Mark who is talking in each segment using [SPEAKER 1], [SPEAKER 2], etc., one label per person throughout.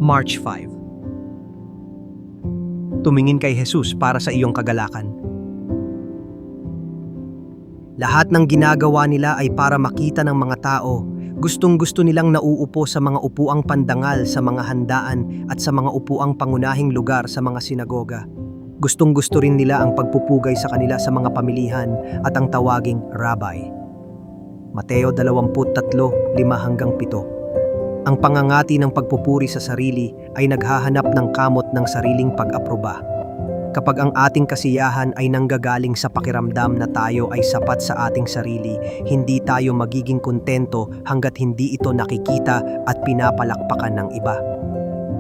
[SPEAKER 1] March 5. Tumingin kay Jesus para sa iyong kagalakan. Lahat ng ginagawa nila ay para makita ng mga tao. Gustong-gusto nilang nauupo sa mga upuang pandangal sa mga handaan at sa mga upuang pangunahing lugar sa mga sinagoga. Gustong-gusto rin nila ang pagpupugay sa kanila sa mga pamilihan at ang tawaging Rabbi. Mateo 23:5-7. Ang pangangati ng pagpupuri sa sarili ay naghahanap ng kamot ng sariling pag-aproba. Kapag ang ating kasiyahan ay nanggagaling sa pakiramdam na tayo ay sapat sa ating sarili, hindi tayo magiging kontento hanggat hindi ito nakikita at pinapalakpakan ng iba.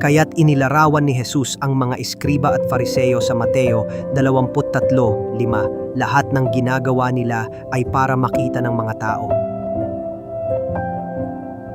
[SPEAKER 1] Kaya't inilarawan ni Jesus ang mga eskriba at fariseyo sa Mateo 23:5. Lahat ng ginagawa nila ay para makita ng mga tao.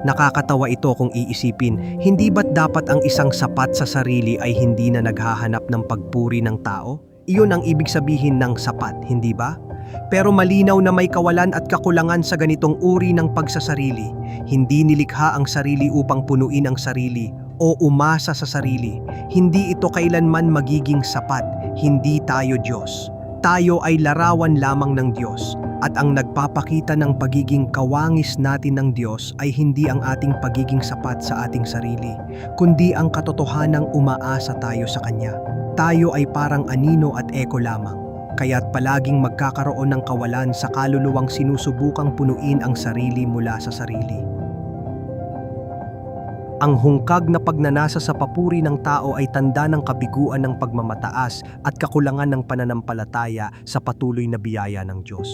[SPEAKER 1] Nakakatawa ito kung iisipin, hindi ba't dapat ang isang sapat sa sarili ay hindi na naghahanap ng pagpuri ng tao? Iyon ang ibig sabihin ng sapat, hindi ba? Pero malinaw na may kawalan at kakulangan sa ganitong uri ng pagsasarili. Hindi nilikha ang sarili upang punuin ang sarili o umasa sa sarili. Hindi ito kailanman magiging sapat, hindi tayo Diyos. Tayo ay larawan lamang ng Diyos. At ang nagpapakita ng pagiging kawangis natin ng Diyos ay hindi ang ating pagiging sapat sa ating sarili, kundi ang katotohanang umaasa tayo sa Kanya. Tayo ay parang anino at eko lamang, kaya't palaging magkakaroon ng kawalan sa kaluluwang sinusubukang punuin ang sarili mula sa sarili. Ang hungkag na pagnanasa sa papuri ng tao ay tanda ng kabiguan ng pagmamataas at kakulangan ng pananampalataya sa patuloy na biyaya ng Diyos.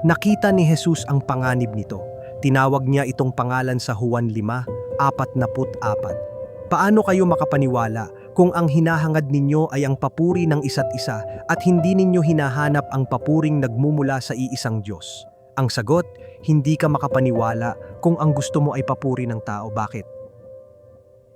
[SPEAKER 1] Nakita ni Jesus ang panganib nito. Tinawag niya itong pangalan sa Juan 5:44. Paano kayo makapaniwala kung ang hinahangad ninyo ay ang papuri ng isa't isa at hindi ninyo hinahanap ang papuring nagmumula sa iisang Diyos? Ang sagot, hindi ka makapaniwala kung ang gusto mo ay papuri ng tao. Bakit?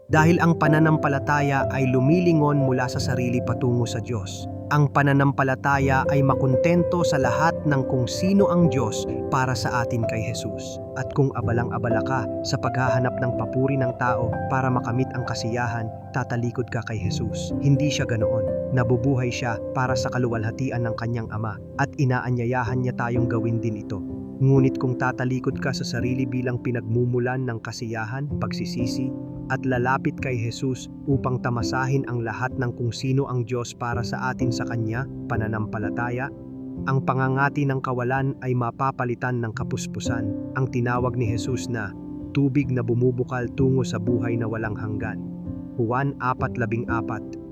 [SPEAKER 1] Dahil ang pananampalataya ay lumilingon mula sa sarili patungo sa Diyos. Ang pananampalataya ay makontento sa lahat ng kung sino ang Diyos para sa atin kay Jesus. At kung abalang-abala ka sa paghahanap ng papuri ng tao para makamit ang kasiyahan, tatalikod ka kay Jesus. Hindi siya ganoon. Nabubuhay siya para sa kaluwalhatian ng kanyang Ama at inaanyayahan niya tayong gawin din ito. Ngunit kung tatalikod ka sa sarili bilang pinagmumulan ng kasiyahan, pagsisisi, at lalapit kay Jesus upang tamasahin ang lahat ng kung sino ang Diyos para sa atin sa Kanya, pananampalataya, ang pangangati ng kawalan ay mapapalitan ng kapuspusan, ang tinawag ni Jesus na tubig na bumubukal tungo sa buhay na walang hanggan. Juan 4:14.